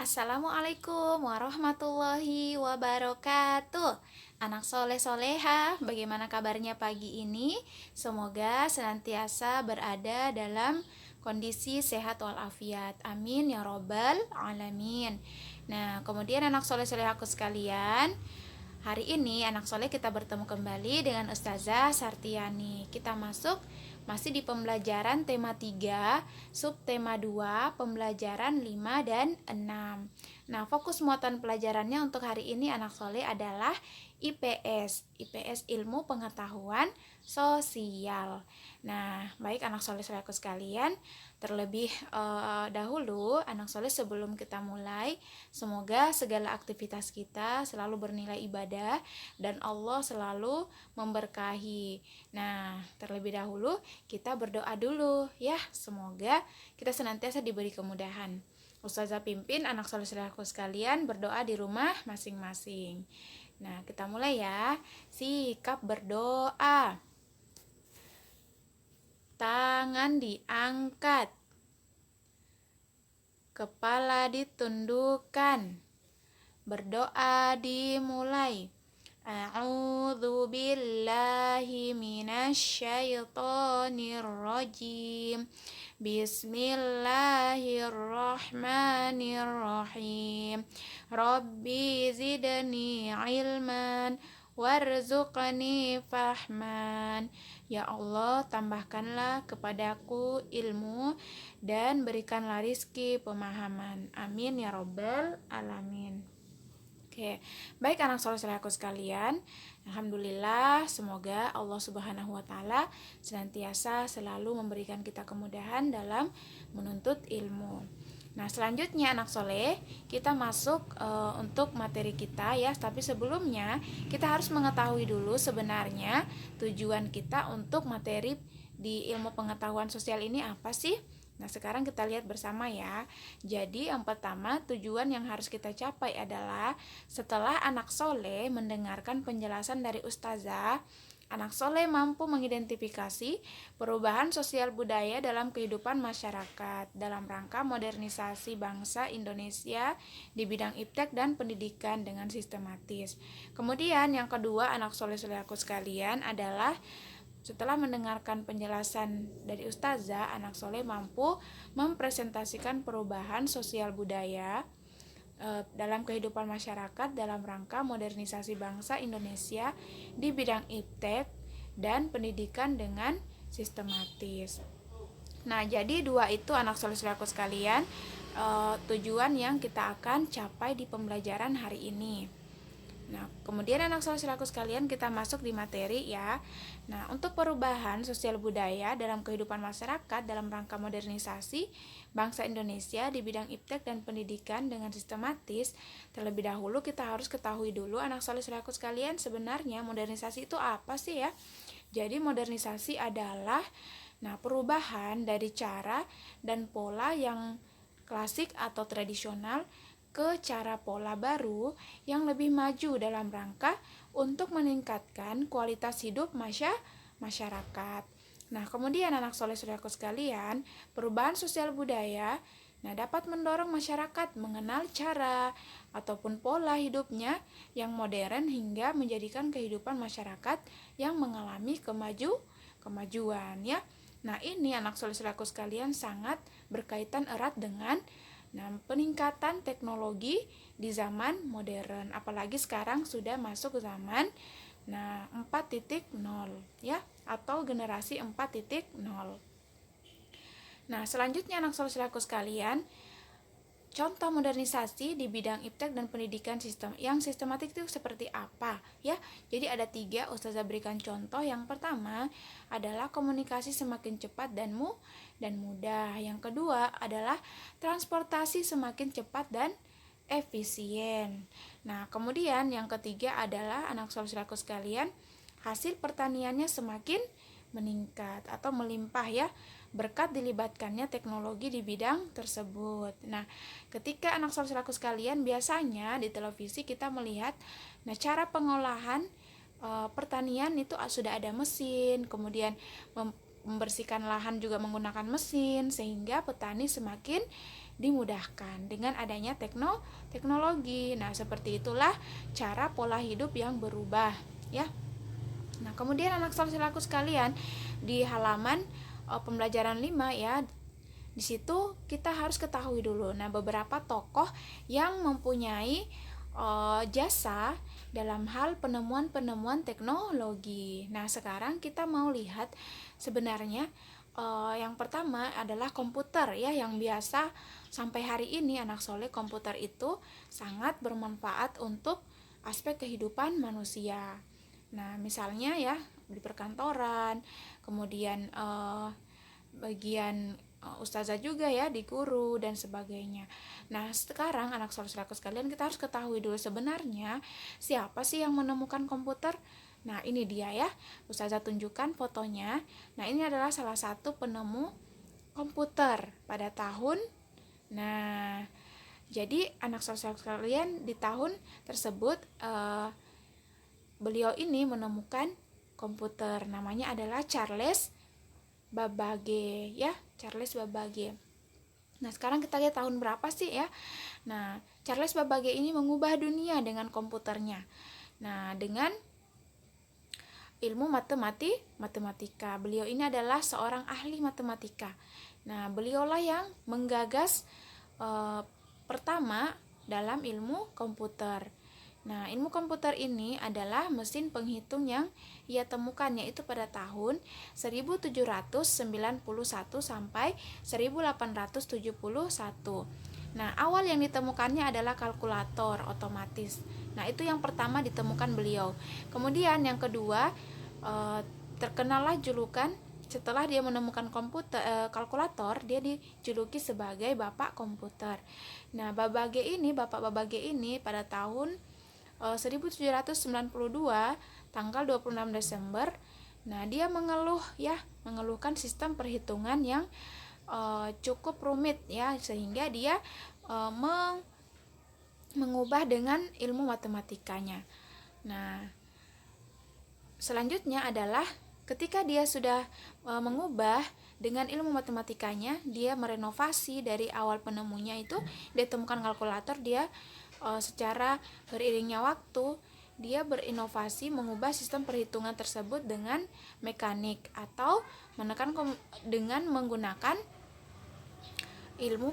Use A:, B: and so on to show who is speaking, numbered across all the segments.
A: Assalamualaikum warahmatullahi wabarakatuh. Anak soleh soleha, bagaimana kabarnya pagi ini? Semoga senantiasa berada dalam kondisi sehat walafiat. Amin ya robbal alamin. Nah, kemudian anak soleh solehaku sekalian, hari ini anak soleh kita bertemu kembali dengan Ustazah Sartiani. Kita masih di pembelajaran tema 3, subtema 2, pembelajaran 5 dan 6. Nah, fokus muatan pelajarannya untuk hari ini anak soleh adalah IPS ilmu pengetahuan sosial. Nah, baik anak soleh aku sekalian, terlebih dahulu anak soleh sebelum kita mulai, semoga segala aktivitas kita selalu bernilai ibadah dan Allah selalu memberkahi. Nah, terlebih dahulu kita berdoa dulu ya, semoga kita senantiasa diberi kemudahan. Ustazah pimpin anak soleh aku sekalian berdoa di rumah masing-masing. Nah, kita mulai ya. Sikap berdoa. Tangan diangkat, kepala ditundukkan, berdoa dimulai. A'udzu billahi minasyaitonir rajim. Bismillahirrahmanirrahim. Rabbi zidni ilman warzuqni fahman. Ya Allah, tambahkanlah kepadaku ilmu dan berikanlah rizki pemahaman. Amin ya robbal alamin. Oke, baik anak soleh aku sekalian, alhamdulillah semoga Allah Subhanahu wa Ta'ala senantiasa selalu memberikan kita kemudahan dalam menuntut ilmu. Nah, selanjutnya anak soleh, kita masuk untuk materi kita ya. Tapi sebelumnya kita harus mengetahui dulu sebenarnya tujuan kita untuk materi di ilmu pengetahuan sosial ini apa sih? Nah, sekarang kita lihat bersama ya. Jadi yang pertama, tujuan yang harus kita capai adalah setelah anak soleh mendengarkan penjelasan dari ustazah, anak soleh mampu mengidentifikasi perubahan sosial budaya dalam kehidupan masyarakat dalam rangka modernisasi bangsa Indonesia di bidang iptek dan pendidikan dengan sistematis. Kemudian yang kedua, anak soleh-solehku sekalian, adalah setelah mendengarkan penjelasan dari ustazah, anak soleh mampu mempresentasikan perubahan sosial budaya dalam kehidupan masyarakat dalam rangka modernisasi bangsa Indonesia di bidang iptek dan pendidikan dengan sistematis. Nah, jadi dua itu anak soleh aku sekalian, tujuan yang kita akan capai di pembelajaran hari ini. Nah, kemudian anak soleh aku sekalian, kita masuk di materi ya. Nah, untuk perubahan sosial budaya dalam kehidupan masyarakat dalam rangka modernisasi bangsa Indonesia di bidang iptek dan pendidikan dengan sistematis, terlebih dahulu kita harus ketahui dulu anak soleh aku sekalian, sebenarnya modernisasi itu apa sih ya? Jadi modernisasi adalah perubahan dari cara dan pola yang klasik atau tradisional ke cara pola baru yang lebih maju dalam rangka untuk meningkatkan kualitas hidup masyarakat. Nah, kemudian anak soleh-solehku sekalian, perubahan sosial budaya dapat mendorong masyarakat mengenal cara ataupun pola hidupnya yang modern hingga menjadikan kehidupan masyarakat yang mengalami kemajuan ya. Nah, ini anak soleh-solehku sekalian sangat berkaitan erat dengan peningkatan teknologi di zaman modern, apalagi sekarang sudah masuk ke zaman 4.0 ya, atau generasi 4.0. Nah, selanjutnya anak soleh-solehku sekalian, contoh modernisasi di bidang iptek dan pendidikan yang sistematik itu seperti apa ya? Jadi ada 3, ustazah berikan contoh. Yang pertama adalah komunikasi semakin cepat dan mudah. Yang kedua adalah transportasi semakin cepat dan efisien. Nah, kemudian yang ketiga adalah anak soleh-solehku sekalian, hasil pertaniannya semakin meningkat atau melimpah ya, berkat dilibatkannya teknologi di bidang tersebut. Nah, ketika anak soleh-solehku sekalian, biasanya di televisi kita melihat cara pengolahan pertanian itu sudah ada mesin, kemudian membersihkan lahan juga menggunakan mesin, sehingga petani semakin dimudahkan dengan adanya teknologi. Nah, seperti itulah cara pola hidup yang berubah, ya. Nah, kemudian anak soleh-solehku sekalian, di halaman pembelajaran 5 ya, di situ kita harus ketahui dulu. Nah, beberapa tokoh yang mempunyai jasa dalam hal penemuan-penemuan teknologi. Nah, sekarang kita mau lihat sebenarnya yang pertama adalah komputer ya, yang biasa sampai hari ini anak soleh, komputer itu sangat bermanfaat untuk aspek kehidupan manusia. Nah, misalnya ya di perkantoran, kemudian bagian ustazah juga ya, di guru dan sebagainya. Nah, sekarang anak soleh-solehku sekalian, kita harus ketahui dulu sebenarnya siapa sih yang menemukan komputer. Nah, ini dia ya, ustazah tunjukkan fotonya. Nah, ini adalah salah satu penemu komputer pada tahun. Nah, jadi anak soleh sekalian, di tahun tersebut beliau ini menemukan komputer, namanya adalah Charles Babbage ya, Charles Babbage. Nah, sekarang kita lihat tahun berapa sih ya. Nah, Charles Babbage ini mengubah dunia dengan komputernya. Nah, dengan ilmu matematika. Beliau ini adalah seorang ahli matematika. Nah, beliaulah yang menggagas pertama dalam ilmu komputer. Nah, ilmu komputer ini adalah mesin penghitung yang ia temukan, yaitu pada tahun 1791 sampai 1871. Nah, awal yang ditemukannya adalah kalkulator otomatis. Nah, itu yang pertama ditemukan beliau. Kemudian yang kedua, terkenallah julukan, setelah dia menemukan kalkulator, dia dijuluki sebagai Bapak Komputer. Nah, Bapak Babbage ini pada tahun 1792 tanggal 26 Desember. Nah, dia mengeluhkan sistem perhitungan yang cukup rumit ya, sehingga dia mengubah dengan ilmu matematikanya. Nah, selanjutnya adalah ketika dia sudah mengubah dengan ilmu matematikanya, dia merenovasi dari awal penemunya itu, dia temukan kalkulator, dia secara beriringnya waktu dia berinovasi mengubah sistem perhitungan tersebut dengan mekanik atau dengan menggunakan ilmu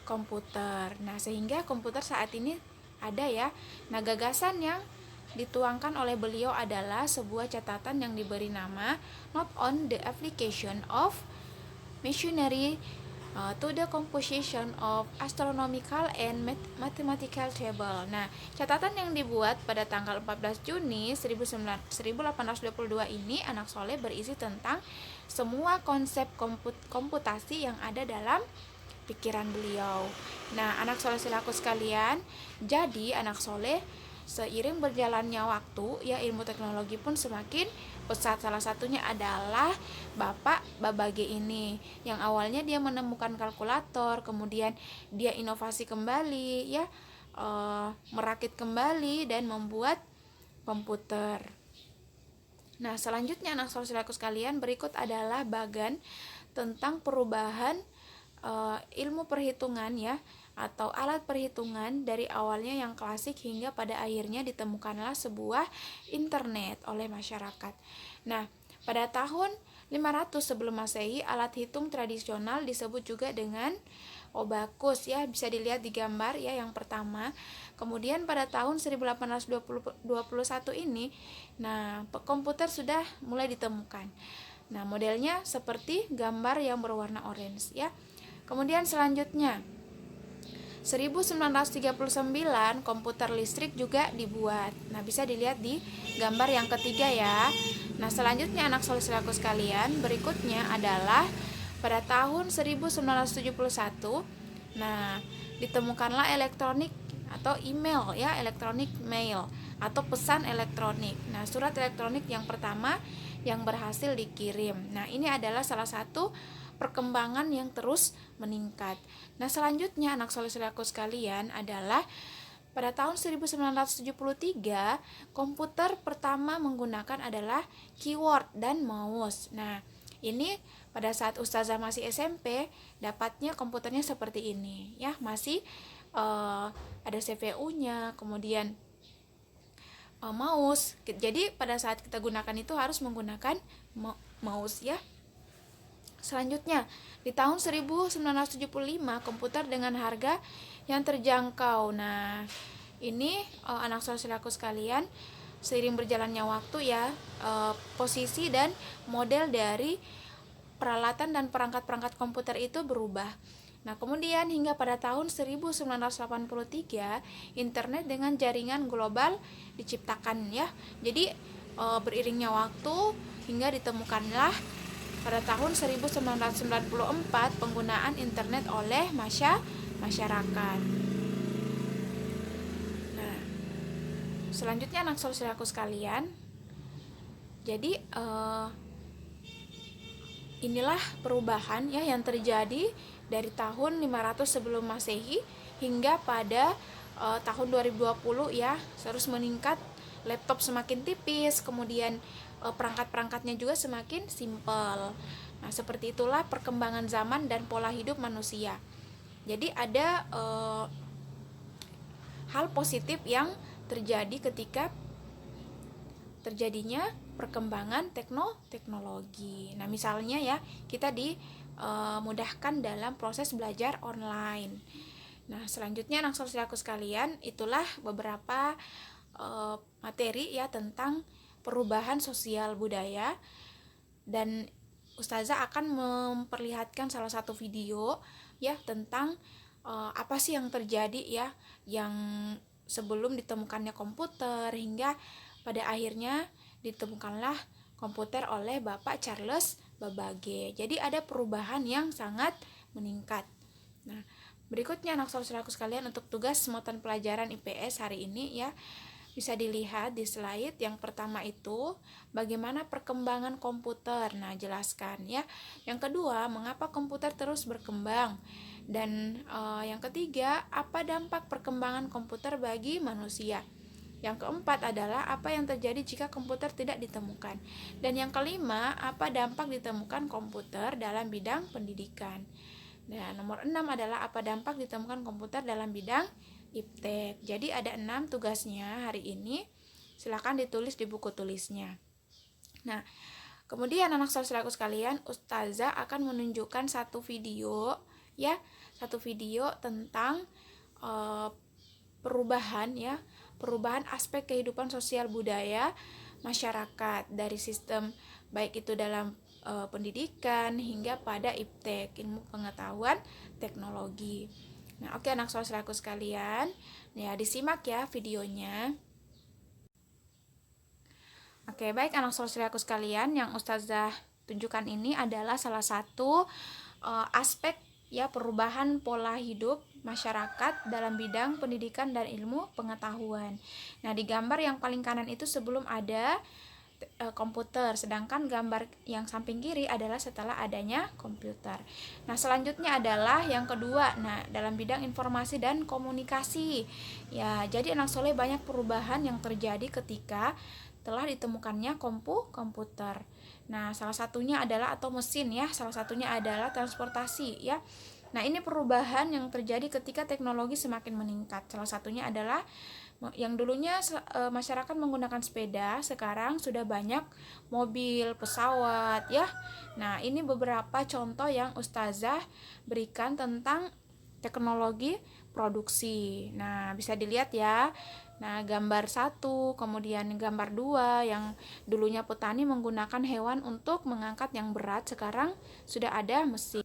A: komputer. Nah, sehingga komputer saat ini ada ya. Nah, gagasan yang dituangkan oleh beliau adalah sebuah catatan yang diberi nama Note on the Application of Machinery to the Composition of Astronomical and Mathematical Table. Nah, catatan yang dibuat pada tanggal 14 Juni 1822 ini anak soleh berisi tentang semua konsep komputasi yang ada dalam pikiran beliau. Nah, anak soleh silaku sekalian, jadi anak soleh, seiring berjalannya waktu ya, ilmu teknologi pun semakin pesat. Salah satunya adalah Bapak Babbage ini, yang awalnya dia menemukan kalkulator, kemudian dia inovasi kembali ya, merakit kembali dan membuat komputer. Nah, selanjutnya anak soleh sekalian, berikut adalah bagan tentang perubahan ilmu perhitungan ya, atau alat perhitungan dari awalnya yang klasik hingga pada akhirnya ditemukanlah sebuah internet oleh masyarakat. Nah, pada tahun 500 sebelum Masehi, alat hitung tradisional disebut juga dengan abacus ya, bisa dilihat di gambar ya yang pertama. Kemudian pada tahun 1821 ini, nah, komputer sudah mulai ditemukan. Nah, modelnya seperti gambar yang berwarna orange ya. Kemudian selanjutnya 1939 komputer listrik juga dibuat. Nah, bisa dilihat di gambar yang ketiga ya. Nah, selanjutnya anak soleh sekalian, berikutnya adalah pada tahun 1971. Nah, ditemukanlah elektronik atau email ya, elektronik mail atau pesan elektronik. Nah, surat elektronik yang pertama yang berhasil dikirim. Nah, ini adalah salah satu perkembangan yang terus meningkat. Nah, selanjutnya anak soleh-solehku sekalian adalah pada tahun 1973 komputer pertama menggunakan adalah keyboard dan mouse. Nah, Ini pada saat ustazah masih SMP dapatnya komputernya seperti ini ya, masih ada CPU-nya, kemudian mouse. Jadi pada saat kita gunakan itu harus menggunakan mouse ya. Selanjutnya, di tahun 1975 komputer dengan harga yang terjangkau. Nah, ini anak saudaraku sekalian, seiring berjalannya waktu ya, posisi dan model dari peralatan dan perangkat-perangkat komputer itu berubah. Nah, kemudian hingga pada tahun 1983 internet dengan jaringan global diciptakan ya. Jadi beriringnya waktu hingga ditemukanlah pada tahun 1994 penggunaan internet oleh masyarakat. Nah, selanjutnya anak saudaraku sekalian, jadi inilah perubahan ya yang terjadi dari tahun 500 sebelum Masehi hingga pada tahun 2020 ya, terus meningkat, laptop semakin tipis, kemudian perangkat-perangkatnya juga semakin simpel. Nah, seperti itulah perkembangan zaman dan pola hidup manusia. Jadi ada hal positif yang terjadi ketika terjadinya perkembangan teknologi. Nah, misalnya ya, kita dimudahkan dalam proses belajar online. Nah, selanjutnya anak saudaraku sekalian, itulah beberapa materi ya tentang perubahan sosial budaya, dan ustazah akan memperlihatkan salah satu video ya tentang apa sih yang terjadi ya, yang sebelum ditemukannya komputer hingga pada akhirnya ditemukanlah komputer oleh Bapak Charles Babbage. Jadi ada perubahan yang sangat meningkat. Nah, berikutnya anak saudaraku sekalian, untuk tugas muatan pelajaran IPS hari ini ya, bisa dilihat di slide. Yang pertama itu bagaimana perkembangan komputer. Nah, jelaskan ya. Yang kedua, mengapa komputer terus berkembang. Dan yang ketiga, apa dampak perkembangan komputer bagi manusia. Yang keempat adalah apa yang terjadi jika komputer tidak ditemukan. Dan yang kelima, apa dampak ditemukan komputer dalam bidang pendidikan. Dan nomor 6 adalah apa dampak ditemukan komputer dalam bidang iptek. Jadi ada 6 tugasnya hari ini. Silakan ditulis di buku tulisnya. Nah, kemudian anak saudaraku sekalian, ustazah akan menunjukkan satu video ya, satu video tentang perubahan ya, perubahan aspek kehidupan sosial budaya masyarakat dari sistem baik itu dalam pendidikan hingga pada iptek, ilmu pengetahuan teknologi. Nah, oke anak saudaraku sekalian, ya disimak ya videonya. Oke, baik anak saudaraku sekalian, yang ustazah tunjukkan ini adalah salah satu aspek ya perubahan pola hidup masyarakat dalam bidang pendidikan dan ilmu pengetahuan. Nah, di gambar yang paling kanan itu sebelum ada komputer, sedangkan gambar yang samping kiri adalah setelah adanya komputer. Nah, selanjutnya adalah yang kedua, nah dalam bidang informasi dan komunikasi. Ya, jadi anak soleh banyak perubahan yang terjadi ketika telah ditemukannya komputer. Nah, salah satunya adalah atau mesin ya, salah satunya adalah transportasi ya. Nah, ini perubahan yang terjadi ketika teknologi semakin meningkat. Salah satunya adalah yang dulunya masyarakat menggunakan sepeda, sekarang sudah banyak mobil, pesawat ya. Nah, ini beberapa contoh yang ustazah berikan tentang teknologi produksi. Nah, bisa dilihat ya. Nah, gambar 1, kemudian gambar 2, yang dulunya petani menggunakan hewan untuk mengangkat yang berat, sekarang sudah ada mesin.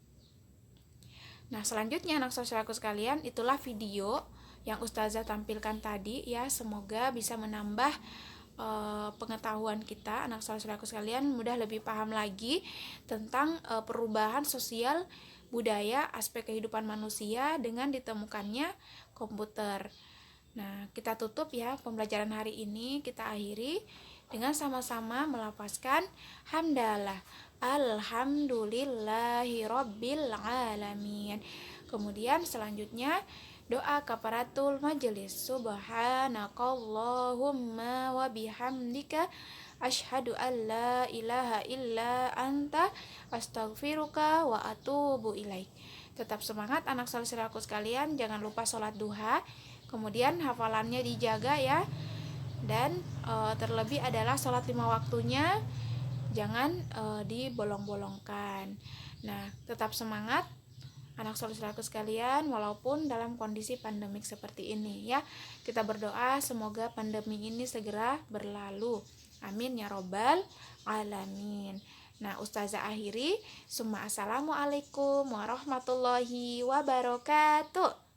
A: Nah, selanjutnya anak saudaraku sekalian, itulah video yang ustazah tampilkan tadi ya. Semoga bisa menambah pengetahuan kita, anak saudaraku sekalian, mudah lebih paham lagi tentang perubahan sosial budaya aspek kehidupan manusia dengan ditemukannya komputer. Nah, kita tutup ya pembelajaran hari ini, kita akhiri dengan sama-sama melafazkan hamdalah. Alhamdulillahi Rabbil Alamin. Kemudian selanjutnya doa kafaratul majelis. Subhanakallahumma wa bihamdika Asyhadu an la ilaha illa anta astaghfiruka wa atubu ilaik. Tetap semangat anak saudaraku sekalian, jangan lupa sholat duha, kemudian hafalannya dijaga ya. Dan terlebih adalah sholat 5 waktunya jangan dibolong-bolongkan. Nah, tetap semangat anak saudaraku sekalian walaupun dalam kondisi pandemik seperti ini ya. Kita berdoa semoga pandemi ini segera berlalu. Amin ya robbal alamin. Nah, Ustazah akhiri, summa assalamualaikum warahmatullahi wabarakatuh.